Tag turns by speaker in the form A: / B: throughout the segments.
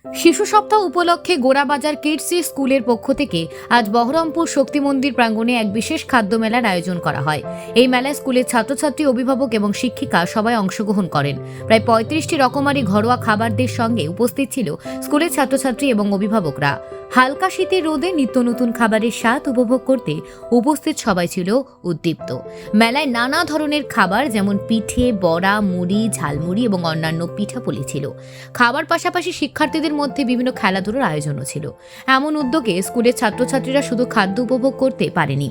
A: শিশু সপ্তাহ উপলক্ষে গোড়াবাজার কিডস স্কুলের পক্ষ থেকে আজ বহরমপুর শক্তি মন্দির প্রাঙ্গণে এক বিশেষ খাদ্য মেলার আয়োজন করা হয়। এই মেলায় স্কুলের ছাত্রছাত্রী, অভিভাবক এবং শিক্ষিকা সবাই অংশগ্রহণ করেন। প্রায় 35টি রকমারি ঘরোয়া খাবারদের সঙ্গে উপস্থিত ছিল স্কুলের ছাত্রছাত্রী এবং অভিভাবকরা। হালকা শীতের রোদে নিত্য নতুন খাবারের স্বাদ উপভোগ করতে উপস্থিত সবাই ছিল উদ্দীপ্ত। মেলায় নানা ধরনের খাবার যেমন পিঠে, বড়া, মুড়ি, ঝালমুড়ি এবং অন্যান্য পিঠাপুলি ছিল। খাবার পাশাপাশি শিক্ষার্থীদের মধ্যে বিভিন্ন খেলাধুলার আয়োজনও ছিল। এমন উদ্যোগে স্কুলের ছাত্রছাত্রীরা শুধু খাদ্য উপভোগ করতে পারেনি,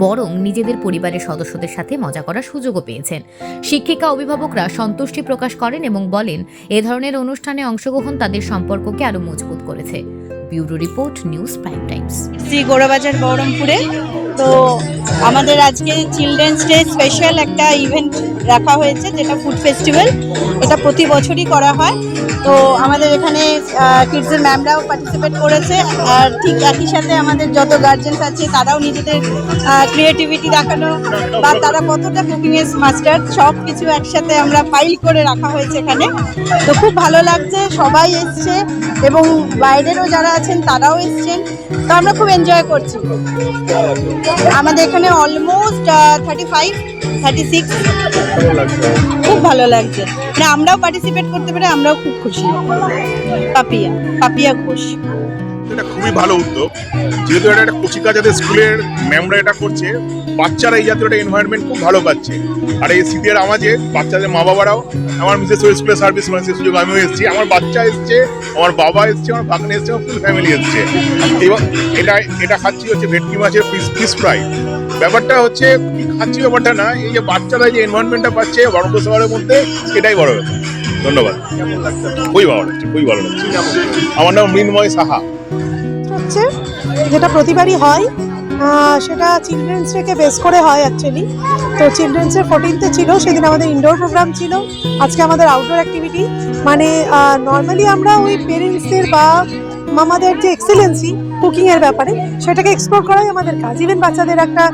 A: বরং নিজেদের পরিবারের সদস্যদের সাথে মজা করার সুযোগও পেয়েছেন। শিক্ষিকা, অভিভাবকরা সন্তুষ্টি প্রকাশ করেন এবং বলেন, এ ধরনের অনুষ্ঠানে অংশগ্রহণ তাদের সম্পর্ককে আরো মজবুত করেছে। Bureau report, news prime Times.
B: Gorabazar বহরমপুরে তো আমাদের আজকে চিলড্রেন্স ডে স্পেশাল একটা ইভেন্ট রাখা হয়েছে, যেটা ফুড ফেস্টিভ্যাল। এটা প্রতি বছরই করা হয়। তো আমাদের এখানে কিডসের ম্যামরাও পার্টিসিপেট করেছে, আর ঠিক একই সাথে আমাদের যত গার্জেন্স আছে তারাও নিজেদের ক্রিয়েটিভিটি দেখানো বা তারা কতটা কুকিংয়ের মাস্টার, সব কিছু একসাথে আমরা ফাইল করে রাখা হয়েছে এখানে। তো খুব ভালো লাগছে, সবাই এসছে এবং বাইরেরও যারা আছেন তারাও এসছেন। তো আমরা খুব এনজয় করছি। আমাদের এখানে অলমোস্ট 35-36 খুব ভালো লাগছে। মানে আমরাও পার্টিসিপেট করতে পেরে আমরাও খুব খুশি। পাপিয়া ঘোষ,
C: এটা খুবই ভালো উদ্যোগ, যেহেতু এটা একটা কচিকা যাদের স্কুলের ম্যামরা এটা করছে, বাচ্চারা এই জাতীয় একটা এনভায়রনমেন্ট খুব ভালো পাচ্ছে। আর এই শীতের আমাজে বাচ্চাদের মা বাবারাও, আমার মিসেস স্কুলের সার্ভিস মানে সেই সুযোগ আমিও এসেছি, আমার বাচ্চা এসছে, আমার বাবা এসছে, আমার ভাগ্নে এসছে, আমার ফুল ফ্যামিলি এসছে। এবং এটা খাচ্ছি হচ্ছে ভেটকি মাছের ফিশ ফ্রাই। ব্যাপারটা হচ্ছে কি খাচ্ছি ব্যাপারটা না, এই যে বাচ্চারা যে এনভায়রনমেন্টটা পাচ্ছে বহরমপুর শহরের মধ্যে, এটাই বড় ব্যাপার। ধন্যবাদ। খুবই ভালো লাগছে, খুবই ভালো লাগছে। আমার নাম মৃন্ময় সাহা।
D: হচ্ছে যেটা প্রতিবারই হয়, সেটা চিলড্রেন্স ডেকে বেস করে হয় অ্যাকচুয়ালি। তো চিলড্রেন্সের 14th ছিল, সেদিন আমাদের ইনডোর প্রোগ্রাম ছিল, আজকে আমাদের আউটডোর অ্যাক্টিভিটি। মানে নর্মালি আমরা ওই পেরেন্টসদের বা মামাদের যে এক্সেলেন্সি কুকিংয়ের ব্যাপারে, সেটাকে এক্সপ্লোর করাই আমাদের কাজ। ইভেন বাচ্চাদের একটা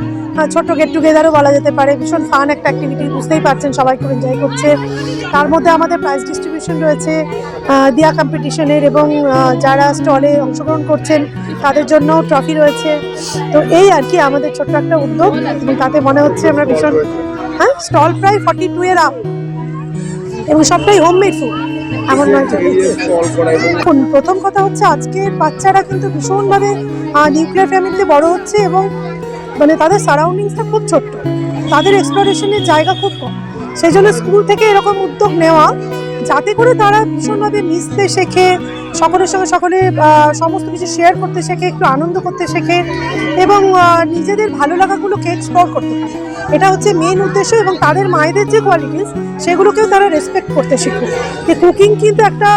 D: ছোট্ট গেট টুগেদারও বলা যেতে পারে। ভীষণ ফান একটা অ্যাক্টিভিটি, বুঝতেই পারছেন সবাই খুব এনজয় করছে। তার মধ্যে আমাদের প্রাইজ ডিস্ট্রিবিউশন রয়েছে দিয়া কম্পিটিশনের, এবং যারা স্টলে অংশগ্রহণ করছেন তাদের জন্য ট্রফি রয়েছে। তো এই আর কি আমাদের ছোট্ট একটা উদ্যোগ, এবং তাতে মনে হচ্ছে আমরা ভীষণ স্টল প্রায় 42 এর আপ, এবং সবটাই হোমমেড ফুড। এমন নয় যে প্রথম কথা হচ্ছে আজকের বাচ্চারা কিন্তু ভীষণভাবে নিউক্লিয়ার ফ্যামিলিতে বড় হচ্ছে, এবং মানে তাদের সারাউন্ডিংসটা খুব ছোট্ট, তাদের এক্সপ্লোরেশনের জায়গা খুব কম। সেই জন্য স্কুল থেকে এরকম উদ্যোগ নেওয়া, যাতে করে তারা ভীষণভাবে মিশতে শেখে, সকলের সঙ্গে সকলে সমস্ত কিছু শেয়ার করতে শেখে, একটু আনন্দ করতে শেখে, এবং নিজেদের ভালো লাগাগুলোকে এক্সপ্লোর করতে পারে। এটা হচ্ছে মেন উদ্দেশ্য। এবং তাদের মায়েদের যে কোয়ালিটিস, সেগুলোকেও তারা রেসপেক্ট করতে শিখুক। যে কুকিং কিন্তু একটা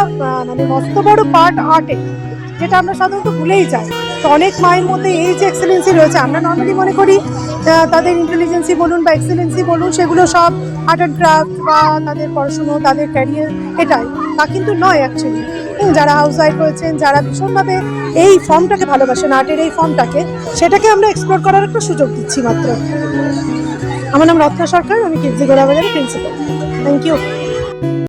D: মানে মস্ত বড় পার্ট আর্টে, যেটা আমরা সাধারণত ভুলেই যাই। তো অনেক মায়ের মধ্যে এই যে এক্সেলেন্সি রয়েছে, আমরা নর্মালি মনে করি তাদের ইন্টেলিজেন্সি বলুন বা এক্সেলেন্সি বলুন, সেগুলো সব আর্ট অ্যান্ড ক্রাফট বা তাদের পড়াশুনো, তাদের ক্যারিয়ার, এটাই। তা কিন্তু নয় অ্যাকচুয়ালি। যারা হাউস ওয়াইফ রয়েছেন, যারা ভীষণভাবে এই ফর্মটাকে ভালোবাসেন, আর্টের এই ফর্মটাকে, সেটাকে আমরা এক্সপ্লোর করার একটা সুযোগ দিচ্ছি মাত্র। আমার নাম রত্না সরকার, আমি কিডজি গোড়াবাজারের প্রিন্সিপাল। Thank you.